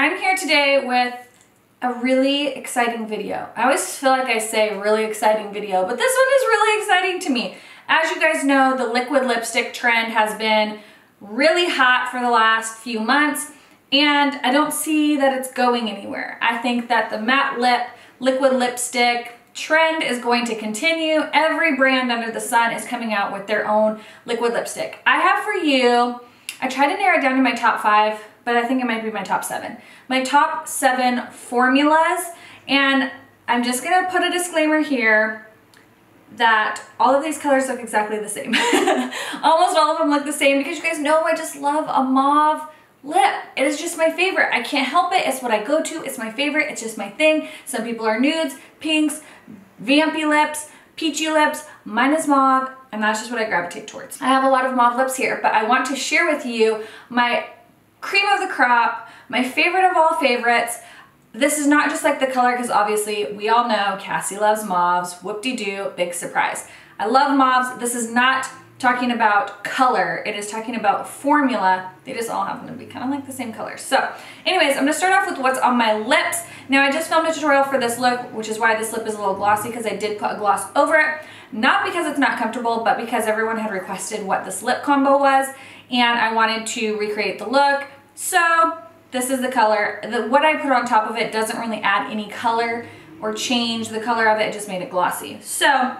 I'm here today with a really exciting video. I always feel like I say really exciting video, but this one is really exciting to me. As you guys know, the liquid lipstick trend has been really hot for the last few months, and I don't see that it's going anywhere. I think that the matte lip, liquid lipstick trend is going to continue. Every brand under the sun is coming out with their own liquid lipstick. I have for you, I tried to narrow it down to my top 5, but I think it might be my top 7. My top 7 formulas, and I'm just gonna put a disclaimer here that all of these colors look exactly the same. Almost all of them look the same because you guys know I just love a mauve lip. It is just my favorite. I can't help it. It's what I go to. It's my favorite. It's just my thing. Some people are nudes, pinks, vampy lips, peachy lips. Mine is mauve, and that's just what I gravitate towards. I have a lot of mauve lips here, but I want to share with you my cream of the crop, my favorite of all favorites. This is not just like the color, because obviously we all know Cassie loves mauves. Whoop-de-doo, big surprise. I love mauves. This is not talking about color. It is talking about formula. They just all happen to be kind of like the same color. So anyways, I'm gonna start off with what's on my lips. Now I just filmed a tutorial for this look, which is why this lip is a little glossy, because I did put a gloss over it. Not because it's not comfortable, but because everyone had requested what this lip combo was, and I wanted to recreate the look. So this is the color. What I put on top of it doesn't really add any color or change the color of it. It just made it glossy. So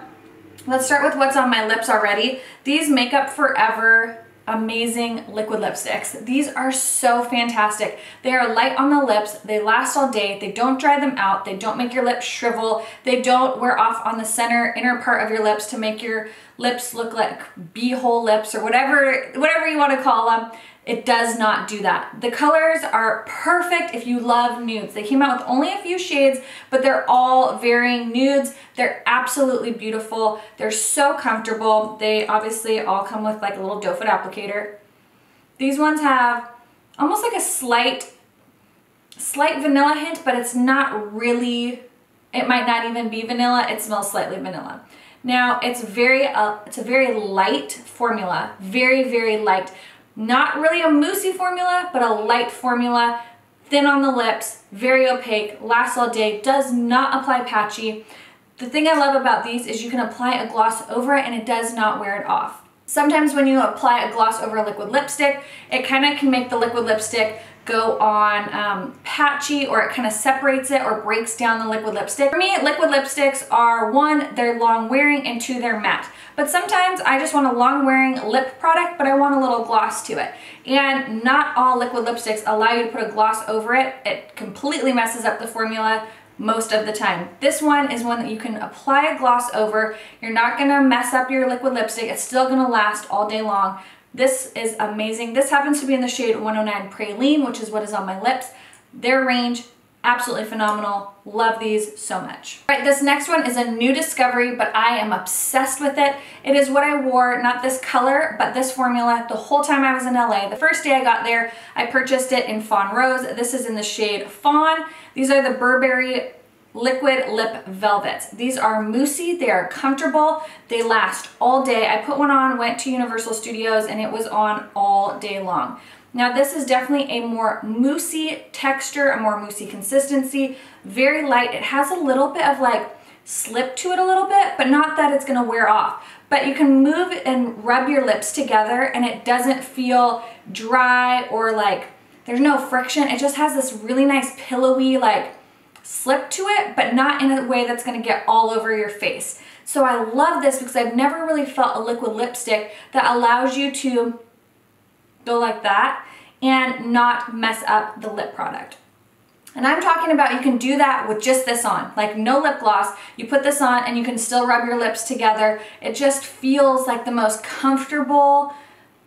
let's start with what's on my lips already. These Makeup Forever amazing liquid lipsticks. These are so fantastic. They are light on the lips. They last all day. They don't dry them out. They don't make your lips shrivel. They don't wear off on the inner part of your lips to make your lips look like bee-hole lips or whatever you want to call them. It does not do that. The colors are perfect if you love nudes. They came out with only a few shades, but they're all varying nudes. They're absolutely beautiful. They're so comfortable. They obviously all come with like a little doe foot applicator. These ones have almost like a slight vanilla hint, but it's not really, it might not even be vanilla. It smells slightly vanilla. Now it's a very light formula, very, very light. Not really a moussey formula, but a light formula, thin on the lips, very opaque, lasts all day, does not apply patchy. The thing I love about these is you can apply a gloss over it and it does not wear it off. Sometimes when you apply a gloss over a liquid lipstick, it kind of can make the liquid lipstick go on patchy, or it kind of separates it or breaks down the liquid lipstick. For me, liquid lipsticks are 1, they're long wearing, and 2, they're matte. But sometimes I just want a long wearing lip product, but I want a little gloss to it. And not all liquid lipsticks allow you to put a gloss over it. It completely messes up the formula most of the time. This one is one that you can apply a gloss over. You're not gonna mess up your liquid lipstick. It's still gonna last all day long. This is amazing. This happens to be in the shade 109 Praline, which is what is on my lips. Their range, absolutely phenomenal. Love these so much. All right, this next one is a new discovery, but I am obsessed with it. It is what I wore, not this color, but this formula the whole time I was in LA. The first day I got there, I purchased it in Fawn Rose. This is in the shade Fawn. These are the Burberry liquid lip velvets. These are moussey, they are comfortable, they last all day. I put one on, went to Universal Studios, and it was on all day long. Now this is definitely a more moussey texture, a more moussey consistency, very light. It has a little bit of like slip to it a little bit, but not that it's gonna wear off. But you can move and rub your lips together and it doesn't feel dry or like there's no friction. It just has this really nice pillowy like slip to it, but not in a way that's gonna get all over your face. So I love this because I've never really felt a liquid lipstick that allows you to go like that and not mess up the lip product. And I'm talking about you can do that with just this on, like no lip gloss. You put this on and you can still rub your lips together. It just feels like the most comfortable,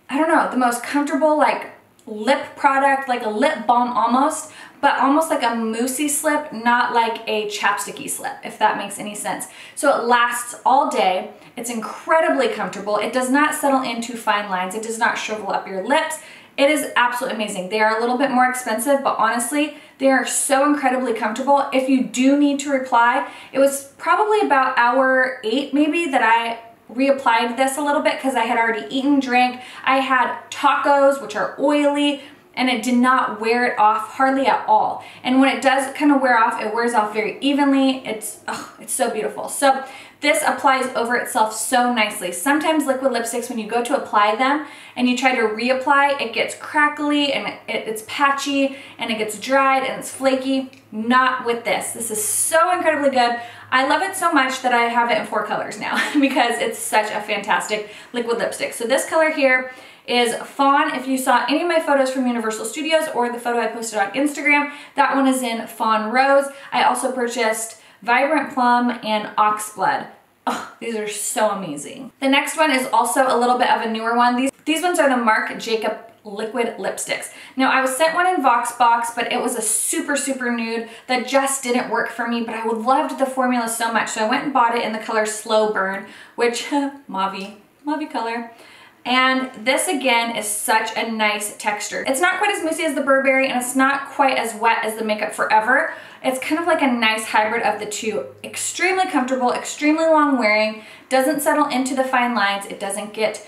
I don't know, the most comfortable like lip product, like a lip balm almost, but almost like a moussey slip, not like a chapsticky slip, if that makes any sense. So it lasts all day. It's incredibly comfortable. It does not settle into fine lines. It does not shrivel up your lips. It is absolutely amazing. They are a little bit more expensive, but honestly, they are so incredibly comfortable. If you do need to reapply, it was probably about hour 8 maybe that I reapplied this a little bit because I had already eaten, drank. I had tacos, which are oily, and it did not wear it off hardly at all. And when it does kind of wear off, it wears off very evenly. It's so beautiful. So this applies over itself so nicely. Sometimes liquid lipsticks, when you go to apply them and you try to reapply, it gets crackly and it's patchy and it gets dried and it's flaky. Not with this. This is so incredibly good. I love it so much that I have it in 4 colors now because it's such a fantastic liquid lipstick. So this color here is Fawn. If you saw any of my photos from Universal Studios or the photo I posted on Instagram, that one is in Fawn Rose. I also purchased Vibrant Plum and Oxblood. Oh, these are so amazing. The next one is also a little bit of a newer one. These ones are the Marc Jacob liquid lipsticks. Now I was sent one in Voxbox, but it was a super, super nude that just didn't work for me, but I loved the formula so much. So I went and bought it in the color Slow Burn, which, mauve color. And this again is such a nice texture. It's not quite as moussey as the Burberry and it's not quite as wet as the Makeup Forever. It's kind of like a nice hybrid of the two. Extremely comfortable, extremely long wearing, doesn't settle into the fine lines, it doesn't get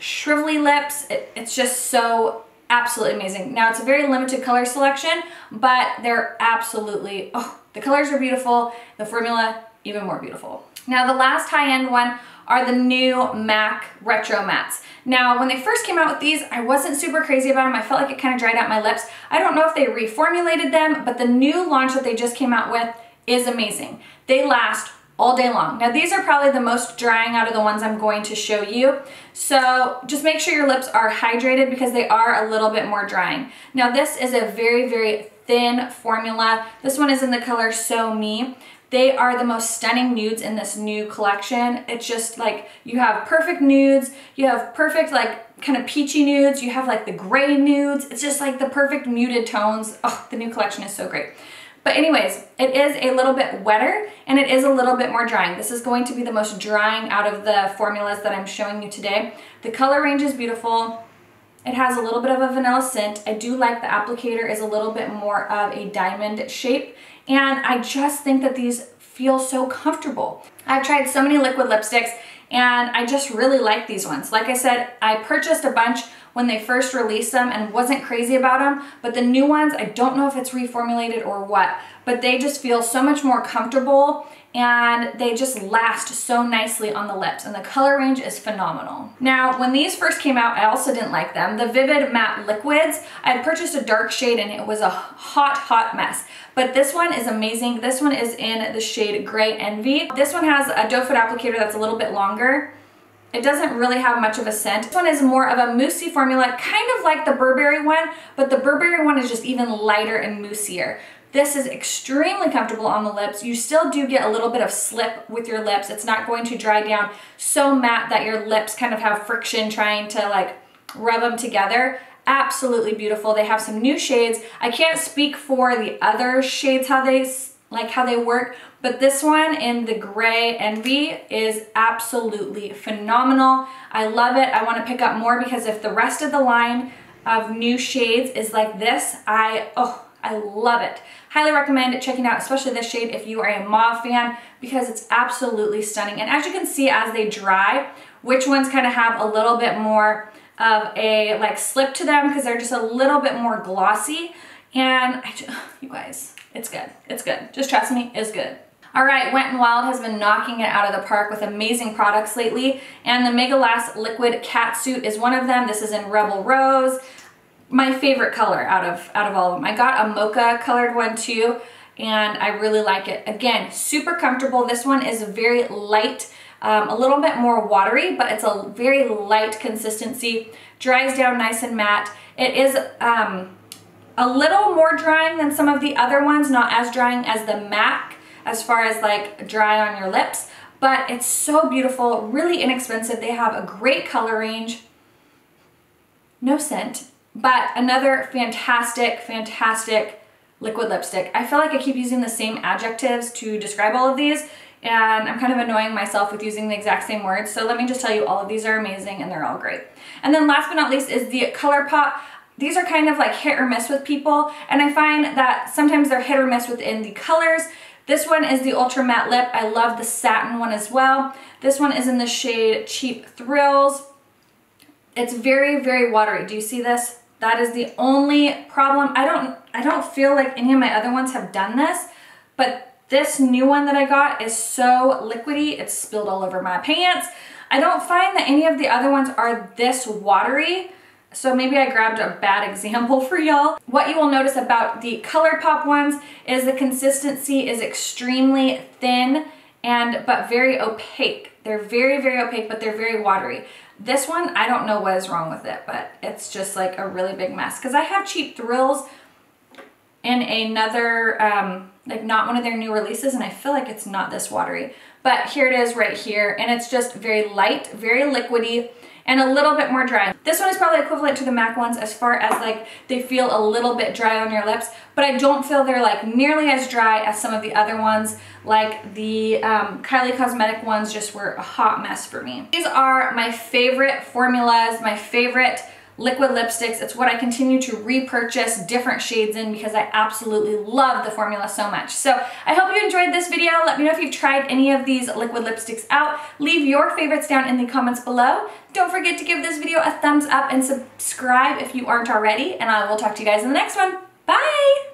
shrivelly lips. It's just so absolutely amazing. Now it's a very limited color selection, but they're absolutely, the colors are beautiful, the formula even more beautiful. Now the last high-end one are the new MAC Retro Mattes. Now, when they first came out with these, I wasn't super crazy about them. I felt like it kind of dried out my lips. I don't know if they reformulated them, but the new launch that they just came out with is amazing. They last all day long. Now, these are probably the most drying out of the ones I'm going to show you. So just make sure your lips are hydrated because they are a little bit more drying. Now, this is a very, very thin formula. This one is in the color So Me. They are the most stunning nudes in this new collection. It's just like, you have perfect nudes, you have perfect like kind of peachy nudes, you have like the gray nudes. It's just like the perfect muted tones. Oh, the new collection is so great. But anyways, it is a little bit wetter and it is a little bit more drying. This is going to be the most drying out of the formulas that I'm showing you today. The color range is beautiful. It has a little bit of a vanilla scent. I do like the applicator is a little bit more of a diamond shape. And I just think that these feel so comfortable. I've tried so many liquid lipsticks and I just really like these ones. Like I said, I purchased a bunch when they first released them and wasn't crazy about them, but the new ones, I don't know if it's reformulated or what, but they just feel so much more comfortable and they just last so nicely on the lips and the color range is phenomenal. Now, when these first came out, I also didn't like them. The Vivid Matte Liquids, I had purchased a dark shade and it was a hot, hot mess. But this one is amazing. This one is in the shade Gray Envy. This one has a doe foot applicator that's a little bit longer. It doesn't really have much of a scent. This one is more of a moussey formula, kind of like the Burberry one, but the Burberry one is just even lighter and moussier. This is extremely comfortable on the lips. You still do get a little bit of slip with your lips. It's not going to dry down so matte that your lips kind of have friction trying to like rub them together. Absolutely beautiful. They have some new shades. I can't speak for the other shades how they work, but this one in the Gray Envy is absolutely phenomenal. I love it. I want to pick up more because if the rest of the line of new shades is like this, I love it. Highly recommend checking out, especially this shade if you are a mauve fan, because it's absolutely stunning. And as you can see, as they dry, which ones kind of have a little bit more of a like slip to them because they're just a little bit more glossy. And you guys, it's good. It's good. Just trust me, it's good. All right, Wet n Wild has been knocking it out of the park with amazing products lately, and the Mega Last Liquid Catsuit is one of them. This is in Rebel Rose. My favorite color out of all of them. I got a mocha colored one too, and I really like it. Again, super comfortable. This one is very light, a little bit more watery, but it's a very light consistency. Dries down nice and matte. It is a little more drying than some of the other ones, not as drying as the MAC as far as like dry on your lips, but it's so beautiful, really inexpensive. They have a great color range, no scent, but another fantastic, fantastic liquid lipstick. I feel like I keep using the same adjectives to describe all of these, and I'm kind of annoying myself with using the exact same words. So let me just tell you, all of these are amazing and they're all great. And then last but not least is the Colourpop. These are kind of like hit or miss with people, and I find that sometimes they're hit or miss within the colors. This one is the Ultra Matte Lip. I love the satin one as well. This one is in the shade Cheap Thrills. It's very, very watery. Do you see this? That is the only problem. I don't feel like any of my other ones have done this, but this new one that I got is so liquidy, it's spilled all over my pants. I don't find that any of the other ones are this watery, so maybe I grabbed a bad example for y'all. What you will notice about the Colourpop ones is the consistency is extremely thin but very opaque. They're very, very opaque, but they're very watery. This one, I don't know what is wrong with it, but it's just like a really big mess. Because I have Cheap Thrills in another, like not one of their new releases, and I feel like it's not this watery. But here it is right here, and it's just very light, very liquidy, and a little bit more dry. This one is probably equivalent to the MAC ones as far as like they feel a little bit dry on your lips, but I don't feel they're like nearly as dry as some of the other ones. Like the Kylie Cosmetic ones just were a hot mess for me. These are my favorite formulas, my favorite liquid lipsticks. It's what I continue to repurchase different shades in because I absolutely love the formula so much. So I hope you enjoyed this video. Let me know if you've tried any of these liquid lipsticks out. Leave your favorites down in the comments below. Don't forget to give this video a thumbs up and subscribe if you aren't already, and I will talk to you guys in the next one. Bye!